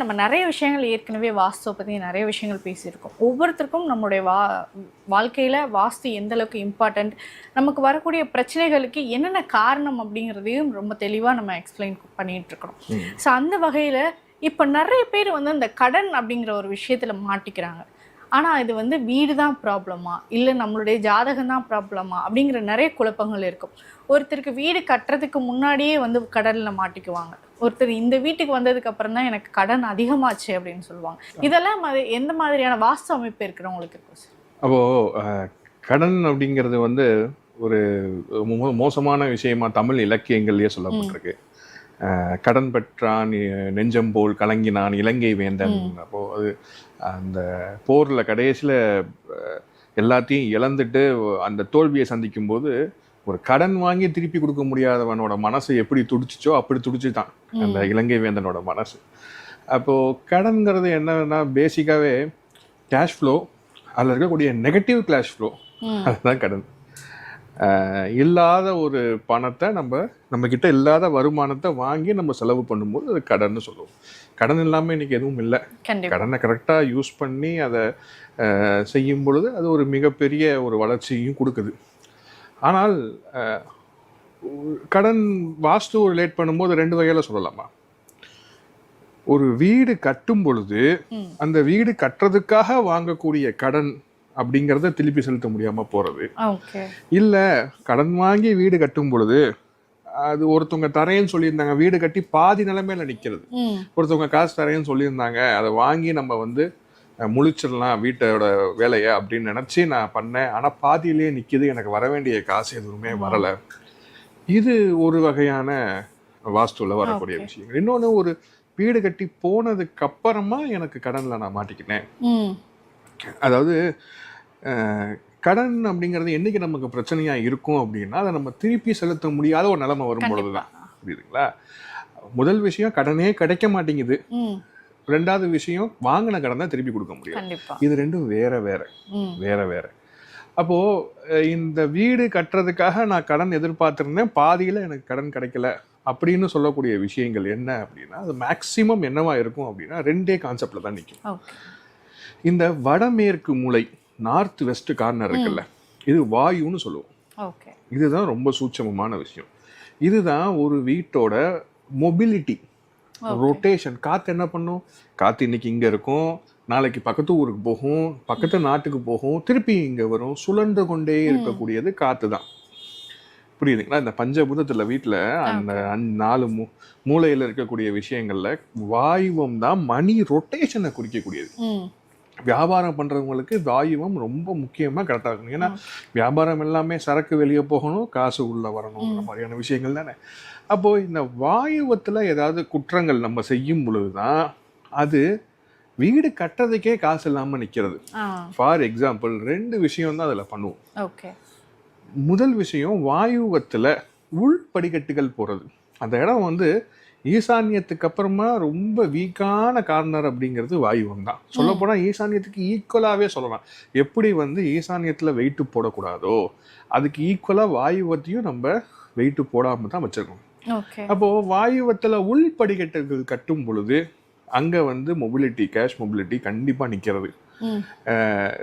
நம்ம நிறைய விஷயங்கள் ஏற்கனவே வாஸ்துவை பற்றி நிறைய விஷயங்கள் பேசியிருக்கோம். ஒவ்வொருத்தருக்கும் நம்மளுடைய வாழ்க்கையில் வாஸ்து எந்த அளவுக்கு இம்பார்ட்டண்ட், நமக்கு வரக்கூடிய பிரச்சனைகளுக்கு என்னென்ன காரணம் அப்படிங்கிறதையும் ரொம்ப தெளிவாக நம்ம எக்ஸ்பிளைன் பண்ணிட்டு இருக்கிறோம். ஸோ அந்த வகையில் இப்போ நிறைய பேர் வந்து இந்த கடன் அப்படிங்கிற ஒரு விஷயத்தில் மாட்டிக்கிறாங்க. ஆனால் இது வந்து வீடு தான் ப்ராப்ளமா, இல்லை நம்மளுடைய ஜாதகம் தான் ப்ராப்ளமா அப்படிங்கிற நிறைய குழப்பங்கள் இருக்கும். ஒருத்தருக்கு வீடு கட்டுறதுக்கு முன்னாடியே வந்து கடனில் மாட்டிக்குவாங்க. ஒருத்தர் இந்த வீட்டுக்கு வந்ததுக்கு அப்புறம் தான் எனக்கு கடன் அதிகமாச்சு அப்படின்னு சொல்லுவாங்க. இதெல்லாம் எந்த மாதிரியான வாஸ்து அமைப்பு இருக்கிறவங்களுக்கு இருக்கும் சார்? அப்போது கடன் அப்படிங்கிறது வந்து ஒரு மோசமான விஷயமா தமிழ் இலக்கியங்கள்லேயே சொல்லப்பட்டிருக்கு. கடன் பெற்றான் நெஞ்சம் போல் கலங்கினான் இலங்கை வேந்தன். அப்போது அது அந்த போரில் கடைசியில் எல்லாத்தையும் இழந்துட்டு அந்த தோல்வியை சந்திக்கும் போது ஒரு கடன் வாங்கி திருப்பி கொடுக்க முடியாதவனோட மனசு எப்படி துடிச்சிச்சோ அப்படி துடிச்சுதான் அந்த இலங்கை வேந்தனோட மனசு. அப்போது கடன்கிறது என்னன்னா பேசிக்காகவே கேஷ் ஃப்ளோ, அதில் இருக்கக்கூடிய நெகட்டிவ் கேஷ் ஃப்ளோ, அதுதான் கடன். இல்லாத ஒரு பணத்தை நம்மக்கிட்ட இல்லாத வருமானத்தை வாங்கி நம்ம செலவு பண்ணும்போது அது கடன் சொல்லுவோம். கடன் இல்லாமல் இன்றைக்கி எதுவும் இல்லை. கடனை கரெக்டாக யூஸ் பண்ணி அதை செய்யும் பொழுது அது ஒரு மிகப்பெரிய ஒரு வளர்ச்சியும் கொடுக்குது. ஆனால் கடன் வாஸ்து ரிலேட் பண்ணும்போது ரெண்டு வகையில் சொல்லலாமா? ஒரு வீடு கட்டும் பொழுது அந்த வீடு கட்டுறதுக்காக வாங்கக்கூடிய கடன் அப்படிங்கிறத திருப்பி செலுத்த முடியாம போறது, இல்ல கடன் வாங்கி வீடு கட்டும் பொழுது அது ஒருத்தவங்க தரேன்னு சொல்லியிருந்தாங்க, வீடு கட்டி பாதி நிலைமையில நிக்கிறது, ஒருத்தவங்க காசு தரேன்னு சொல்லியிருந்தாங்க, அதை வாங்கி நம்ம வந்து முழிச்சிடலாம் வீட்டோட வேலையை அப்படின்னு நினைச்சு நான் பண்ணேன், ஆனா பாதியிலேயே நிக்குது, எனக்கு வர வேண்டிய காசு எதுவுமே வரல. இது ஒரு வகையான வாஸ்துல வரக்கூடிய விஷயங்கள். இன்னொன்னு, ஒரு வீடு கட்டி போனதுக்கு அப்புறமா எனக்கு கடன்ல நான் மாட்டிக்கினேன். அதாவது கடன் அப்படிங்கிறது என்னைக்கு நமக்கு பிரச்சனையா இருக்கும் அப்படின்னா, அதை நம்ம திருப்பி செலுத்த முடியாத ஒரு நிலைமை வரும் பொழுதுதான். புரியுதுங்களா? முதல் விஷயம், கடனே கிடைக்க மாட்டேங்குது. ரெண்டாவது விஷயம், வாங்கின கடன் தான் திருப்பி கொடுக்க முடியாது. இது ரெண்டும் வேற வேற வேற வேற. அப்போ இந்த வீடு கட்டுறதுக்காக நான் கடன் எதிர்பார்த்திருந்தேன், பாதியில எனக்கு கடன் கிடைக்கல அப்படின்னு சொல்லக்கூடிய விஷயங்கள் என்ன அப்படின்னா, அது மேக்சிமம் என்னவா இருக்கும் அப்படின்னா ரெண்டே கான்செப்ட்ல தான் நிற்கும். இந்த வடமேற்கு மூலை, நார்த் வெஸ்ட் கார்னர் இருக்குல்ல, இது வாயுன்னு சொல்லுவோம். இதுதான் ரொம்ப சூட்சமமான விஷயம். இதுதான் ஒரு வீட்டோட மொபிலிட்டி, ரொட்டேஷன். காற்று என்ன பண்ணும்? காற்று இன்னைக்கு இங்கே இருக்கும், நாளைக்கு பக்கத்து ஊருக்கு போகும், பக்கத்து நாட்டுக்கு போகும், திருப்பி இங்கே வரும், சுழன்று கொண்டே இருக்கக்கூடியது காற்று தான். புரியுதுங்களா? இந்த பஞ்சபூதத்தில் வீட்டில் அந்த 4 மூலையில் இருக்கக்கூடிய விஷயங்கள்ல வாயுவம் தான் மணி ரொட்டேஷனை குறிக்கக்கூடியது. வியாபாரம் பண்றவங்களுக்கு வாயுவம் ரொம்ப முக்கியமா கரெக்டாக இருக்கணும். ஏன்னா வியாபாரம் எல்லாமே சரக்கு வெளியே போகணும், காசு உள்ள வரணும், அந்த மாதிரியான விஷயங்கள் தானே. அப்போ இந்த வாயுவத்துல ஏதாவது குற்றங்கள் நம்ம செய்யும் பொழுதுதான் அது வீடு கட்டுறதுக்கே காசு இல்லாம நிக்கிறது. ஃபார் எக்ஸாம்பிள் 2 விஷயம் தான் அதுல பண்ணுவோம். முதல் விஷயம், வாயுவத்துல உள் படிக்கட்டுகள் போறது. அந்த இடம் வந்து ஈசான்யத்துக்கு அப்புறமா ரொம்ப வீக்கான கார்னர் அப்படிங்கிறது வாயுவம் தான். சொல்ல போனா ஈசான்யத்துக்கு ஈக்குவலாவே சொல்லலாம். எப்படி வந்து ஈசான்யத்துல வெயிட்டு போடக்கூடாதோ அதுக்கு ஈக்குவலா வாயுவத்தையும் நம்ம வெயிட்டு போடாம தான் வச்சிருக்கோம். அப்போ வாயுவத்துல உள் படிக்கட்டுகள் கட்டும் பொழுது அங்க வந்து மொபிலிட்டி, கேஷ் மொபிலிட்டி கண்டிப்பா நிக்கிறது.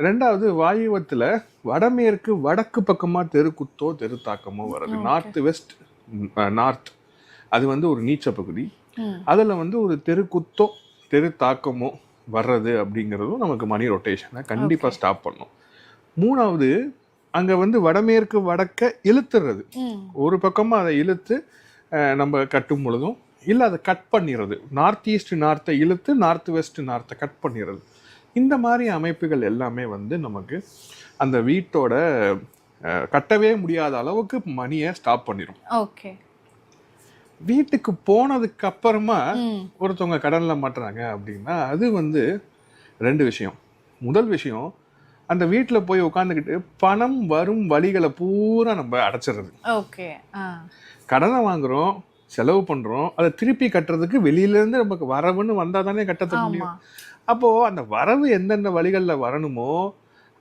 ரெண்டாவது, வாயுவத்துல வடமேற்கு வடக்கு பக்கமா தெருக்குத்தோ தெருத்தாக்கமோ வருது. நார்த் வெஸ்ட் நார்த் அது வந்து ஒரு நீச்ச பகுதி, அதில் வந்து ஒரு தெருக்குத்தோ தெரு தாக்கமோ வர்றது அப்படிங்கிறதும் நமக்கு மணி ரொட்டேஷனை கண்டிப்பாக ஸ்டாப் பண்ணும். மூணாவது, அங்கே வந்து வடமேற்கு வடக்க இழுத்துறது, ஒரு பக்கமாக அதை இழுத்து நம்ம கட்டும் பொழுதும், இல்லை அதை கட் பண்ணிடுறது, நார்த் ஈஸ்ட் நார்த்தை இழுத்து நார்த் வெஸ்ட் நார்த்தை கட் பண்ணிடுறது. இந்த மாதிரி அமைப்புகள் எல்லாமே வந்து நமக்கு அந்த வீட்டோட கட்டவே முடியாத அளவுக்கு மணியை ஸ்டாப் பண்ணிடும். வீட்டுக்கு போனதுக்கு அப்புறமா ஒருத்தவங்க கடன்ல மாட்டுறாங்க அப்படின்னா அது வந்து 2 விஷயம். முதல் விஷயம், அந்த வீட்டில் போய் உட்காந்துக்கிட்டு பணம் வரும் வழிகளை பூரா நம்ம அடைச்சிடுறது. கடனை வாங்குறோம், செலவு பண்றோம், அதை திருப்பி கட்டுறதுக்கு வெளியிலேருந்து நமக்கு வரவுன்னு வந்தால் தானே கட்ட முடியும். அப்போ அந்த வரவு எந்தெந்த வழிகளில் வரணுமோ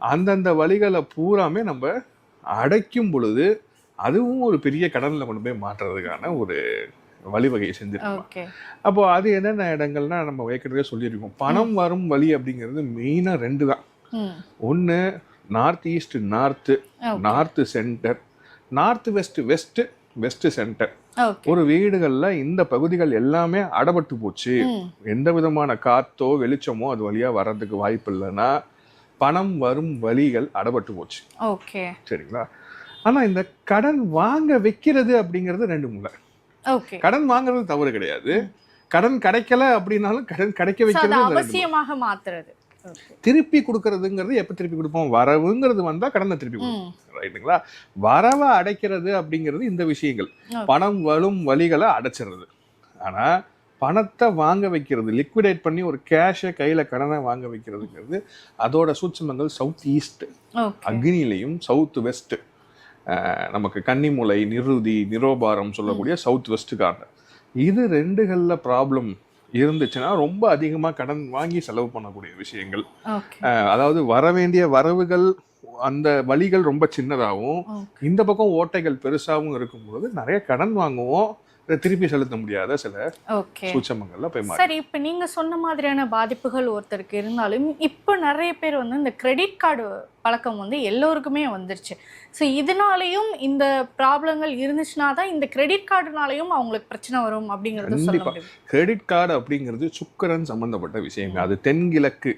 அந்தந்த வழிகளை பூராமே நம்ம அடைக்கும் பொழுது அதுவும் ஒரு பெரிய கடனில் கொண்டு போய் மாற்றுறதுக்கான வழிவகை செஞ்சிருக்கோம். ஓகே. அப்போ அது என்னென்ன இடங்கள்னா நம்ம ஏற்கனவே சொல்லியிருக்கோம். பணம் வரும் வழி அப்படிங்கிறது மெயினா 2 தான். ஒன்று north east north, north centre, north west west, west centre. ஒரு வீடுகள்ல இந்த பகுதிகள் எல்லாமே அடபட்டு போச்சு, எந்த விதமான காத்தோ வெளிச்சமோ அது வழியா வர்றதுக்கு வாய்ப்பு இல்லைன்னா பணம் வரும் வழிகள் அடபட்டு போச்சு. ஓகே, சரிங்களா? ஆனா இந்த கடன் வாங்க வைக்கிறது அப்படிங்கிறது 2 முறை. ஓகே. கடன் வாங்குறது தவறு கிடையாது. கடன் கிடைக்கல அப்படின்னாலும் கடன் கிடைக்க வைக்கிறது அவசியமாக மாத்துறது. திருப்பி கொடுக்கறதுங்கிறது எப்ப திருப்பி கொடுப்போம்? வரவுங்கிறது வந்தா கடனை திருப்பி கொடுப்போம், ரைட்டுங்களா? வரவை அடைக்கிறது அப்படிங்கிறது இந்த விஷயங்கள். பணம் வரும் வழிகளை அடைச்சிடுறது. ஆனா பணத்தை வாங்க வைக்கிறது, லிக்விடேட் பண்ணி ஒரு கேஷை கையில கடனை வாங்க வைக்கிறதுங்கிறது அதோட சூட்சமங்கள் சவுத் ஈஸ்ட் அக்னிலையும், சவுத் வெஸ்ட் நமக்கு கன்னிமுலை, நிருதி, நிரோபாரம் சொல்லக்கூடிய சவுத் வெஸ்ட் கார்னர். இது 2கள்ல ப்ராப்ளம் இருந்துச்சுன்னா ரொம்ப அதிகமாக கடன் வாங்கி செலவு பண்ணக்கூடிய விஷயங்கள். அதாவது வர வேண்டிய வரவுகள் அந்த வழிகள் ரொம்ப சின்னதாகவும் இந்த பக்கம் ஓட்டைகள் பெருசாகவும் இருக்கும்போது நிறைய கடன் வாங்குவோம், திருப்பி செலுத்த முடியாத சில சூட்சமங்கள்ல போய் மாறி. சரி, இப்போ நீங்க சொன்ன மாதிரியான பாதிப்புகள் ஒருத்தருக்கு இருந்தாலும் இப்போ நிறைய பேர் வந்து இந்த கிரெடிட் கார்டு பழக்கம் வந்து எல்லோருக்குமே வந்துருச்சு. ஸோ இதனாலையும் இந்த ப்ராப்ளங்கள் இருந்துச்சுன்னா தான் இந்த கிரெடிட் கார்டுனாலையும் அவங்களுக்கு பிரச்சனை வரும் அப்படிங்கிறது சொல்ல முடியும். கிரெடிட் கார்டு அப்படிங்கிறது சுக்கரன் சம்பந்தப்பட்ட விஷயங்கள். அது தென்கிழக்கு,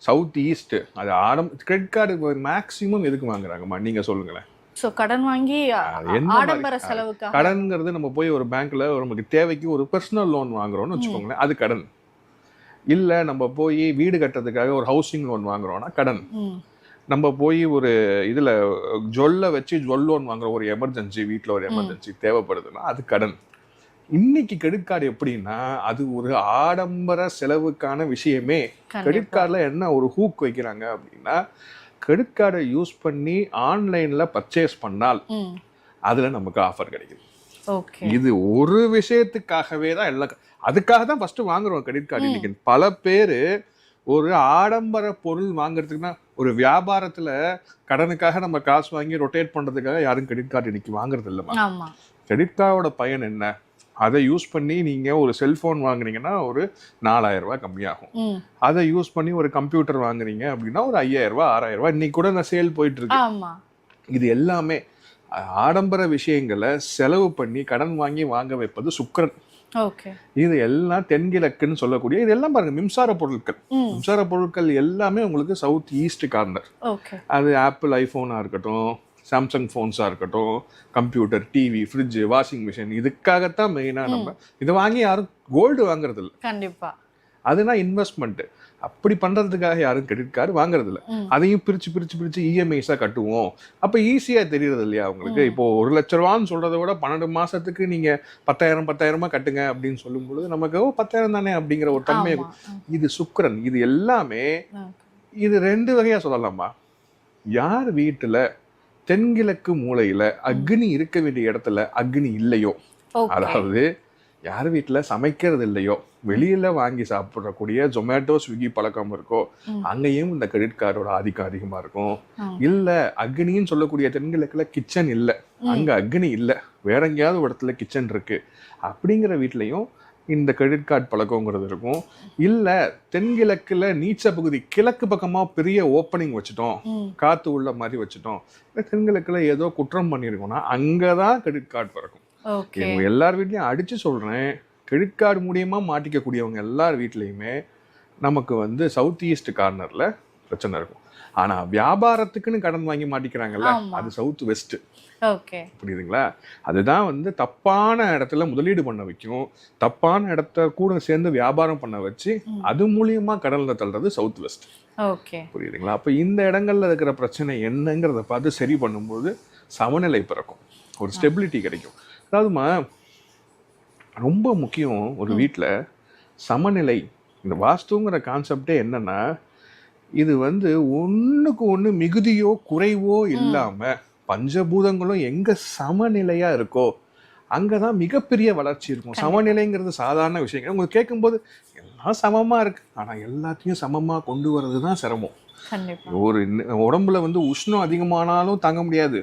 சவுத் ஈஸ்ட். அது கிரெடிட் கார்டு மேக்சிமம் எதுக்கு வாங்குறாங்கம்மா நீங்க சொல்லுங்களேன். ஸோ கடன் வாங்கி ஆடம்பர செலவுக்கு. கடன்ங்கிறது நம்ம போய் ஒரு பேங்க்ல நமக்கு தேவைக்கு ஒரு பர்சனல் லோன் வாங்குறோம்னு வச்சுக்கோங்களேன், அது கடன். இல்லை நம்ம போய் வீடு கட்டுறதுக்காக ஒரு ஹவுசிங் லோன் வாங்குறோம்னா கடன். நம்ம போய் ஒரு இதுல ஜொல்ல வச்சு ஜொல் லோன் வாங்குறோம், ஒரு எமர்ஜென்சி, வீட்டில் ஒரு எமர்ஜென்சி தேவைப்படுதுன்னா அது கடன். இன்னைக்கு கிரெடிட் கார்டு எப்படின்னா அது ஒரு ஆடம்பர செலவுக்கான விஷயமே. கிரெடிட் கார்டில் என்ன ஒரு ஹூக் வைக்கிறாங்க அப்படின்னா, கிரெடிட் கார்டை யூஸ் பண்ணி ஆன்லைன்ல பர்ச்சேஸ் பண்ணால் அதுல நமக்கு ஆஃபர் கிடைக்குது. இது ஒரு விஷயத்துக்காகவே தான் எல்லாம், அதுக்காக தான் ஃபர்ஸ்ட் வாங்குறோம் கிரெடிட் கார்டு. இன்னைக்கு பல பேர் ஒரு ஆடம்பர பொருள் வாங்குறதுக்குன்னா, ஒரு வியாபாரத்துல கடனுக்காக நம்ம காசு வாங்கி ரொட்டேட் பண்றதுக்காக யாரும் கிரெடிட் கார்டு இன்னைக்கு வாங்குறது இல்லைம்மா. கிரெடிட் கார்டோட பயன் என்ன? அதை யூஸ் பண்ணி நீங்கள் ஒரு செல்ஃபோன் வாங்குனீங்கன்னா ஒரு 4000 ரூபாய் கம்மியாகும். அதை யூஸ் பண்ணி ஒரு கம்ப்யூட்டர் வாங்குறீங்க அப்படின்னா ஒரு 5000 ரூபாய் 6000 ரூபாய் இன்னைக்கு கூட நான் சேல் போயிட்டு இருக்கு. இது எல்லாமே ஆடம்பர விஷயங்களை செலவு பண்ணி கடன் வாங்கி வாங்க வைப்பது சுக்கிரன். இது எல்லாம் தென்கிழக்குன்னு சொல்லக்கூடிய இது எல்லாம் பாருங்க மின்சார பொருட்கள். மின்சார பொருட்கள் எல்லாமே உங்களுக்கு சவுத் ஈஸ்ட் கார்னர். அது ஆப்பிள் ஐபோனா இருக்கட்டும், சாம்சங் ஃபோன்ஸாக இருக்கட்டும், computer, TV, fridge, washing machine, இதுக்காகத்தான் மெயினாக நம்ம இதை வாங்கி யாரும் கோல்டு வாங்குறது இல்லை. கண்டிப்பாக அதுனா இன்வெஸ்ட்மெண்ட். அப்படி பண்றதுக்காக யாரும் கிரெடிட் கார்டு வாங்குறது இல்லை. அதையும் பிரிச்சு இஎம்ஐஸாக கட்டுவோம். அப்போ ஈஸியாக தெரியுறது இல்லையா உங்களுக்கு? இப்போ 1 லட்ச ரூபான்னு சொல்றதை விட 12 மாசத்துக்கு நீங்க 10,000 கட்டுங்க அப்படின்னு சொல்லும் பொழுது நமக்கு 10,000 தானே அப்படிங்கிற ஒரு தன்மை. இது சுக்கிரன். இது எல்லாமே இது 2 வகையா சொல்லலாமா. யார் வீட்டுல தென்கிழக்கு மூலையில அக்னி இருக்க வேண்டிய இடத்துல அக்னி இல்லையோ, அதாவது யார் வீட்டுல சமைக்கிறது இல்லையோ, வெளியில வாங்கி சாப்பிடக்கூடிய ஜொமேட்டோ, ஸ்விக்கி பழக்கம் இருக்கோ, அங்கேயும் இந்த கிரெடிட் கார்டோட ஆதிக்கம் அதிகமா இருக்கும். இல்ல அக்னின்னு சொல்லக்கூடிய தென்கிழக்குல கிச்சன் இல்லை, அங்க அக்னி இல்லை, வேற எங்கேயாவது ஒரு இடத்துல கிச்சன் இருக்கு அப்படிங்கிற வீட்லயும் இந்த கிரெடிட் கார்டு பழக்கங்கிறது இருக்கும். இல்ல தென்கிழக்குல நீச்ச பகுதி, கிழக்கு பக்கமா பெரிய ஓப்பனிங் வச்சுட்டோம், காத்து உள்ள மாதிரி வச்சுட்டோம், தென்கிழக்குல ஏதோ குற்றம் பண்ணிருக்கோம்னா அங்கதான் கிரெடிட் கார்டு பிறக்கும். எல்லார் வீட்லயும் அடிச்சு சொல்றேன், கிரெடிட் கார்டு மூலியமா மாட்டிக்கக்கூடியவங்க எல்லார் வீட்லயுமே நமக்கு வந்து சவுத் ஈஸ்ட் கார்னர்ல பிரச்சனை இருக்கும். ஆனா வியாபாரத்துக்குன்னு கடன் வாங்கி மாட்டிக்கிறாங்கல்ல, அது சவுத் வெஸ்ட். புரியுதுங்களா? அதுதான் வந்து தப்பான இடத்துல முதலீடு பண்ண வைக்கும், தப்பான இடத்த கூட சேர்ந்து வியாபாரம் பண்ண வச்சு அது மூலியமா கடல்ல தள்ளுறது சவுத் வெஸ்ட். புரியுதுங்களா? அப்ப இந்த இடங்கள்ல இருக்கிற பிரச்சனை என்னங்கிறத பார்த்து சரி பண்ணும்போது சமநிலை பிறக்கும், ஒரு ஸ்டெபிலிட்டி கிடைக்கும். அதாவதுமா ரொம்ப முக்கியம் ஒரு வீட்டுல சமநிலை. இந்த வாஸ்துங்கிற கான்செப்டே என்னன்னா, இது வந்து ஒண்ணுக்கு ஒண்ணு மிகுதியோ குறைவோ இல்லாம பஞ்சபூதங்களும் எங்க சமநிலையா இருக்கோ அங்கதான் மிகப்பெரிய வளர்ச்சி இருக்கும். சமநிலைங்கிறது சாதாரண விஷயம். உங்களுக்கு கேட்கும்போது எல்லாம் சமமா இருக்கு, ஆனா எல்லாத்தையும் சமமா கொண்டு வர்றதுதான் சிரமம். ஒரு உடம்புல வந்து உஷ்ணம் அதிகமானாலும் தாங்க முடியாது,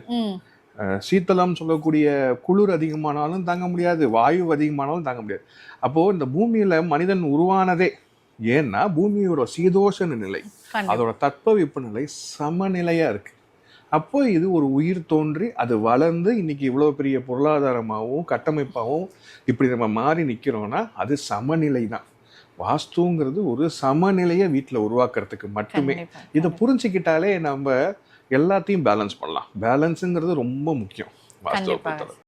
சீத்தளம் சொல்லக்கூடிய குளிர் அதிகமானாலும் தாங்க முடியாது, வாயு அதிகமானாலும் தாங்க முடியாது. அப்போது இந்த பூமியில் மனிதன் உருவானதே ஏன்னா பூமியோட சீதோஷண நிலை, அதோட தட்பவெப்ப நிலை சமநிலையாக இருக்குது. அப்போ இது ஒரு உயிர் தோன்றி அது வளர்ந்து இன்னைக்கு இவ்வளோ பெரிய பொருளாதாரமாகவும் கட்டமைப்பாகவும் இப்படி நம்ம மாறி நிற்கிறோன்னா அது சமநிலை தான். வாஸ்துங்கிறது ஒரு சமநிலையை வீட்டில் உருவாக்குறதுக்கு மட்டுமே. இதை புரிஞ்சுக்கிட்டாலே நம்ம எல்லாத்தையும் பேலன்ஸ் பண்ணலாம். பேலன்ஸுங்கிறது ரொம்ப முக்கியம் வாஸ்துவை பொறுத்தவரை.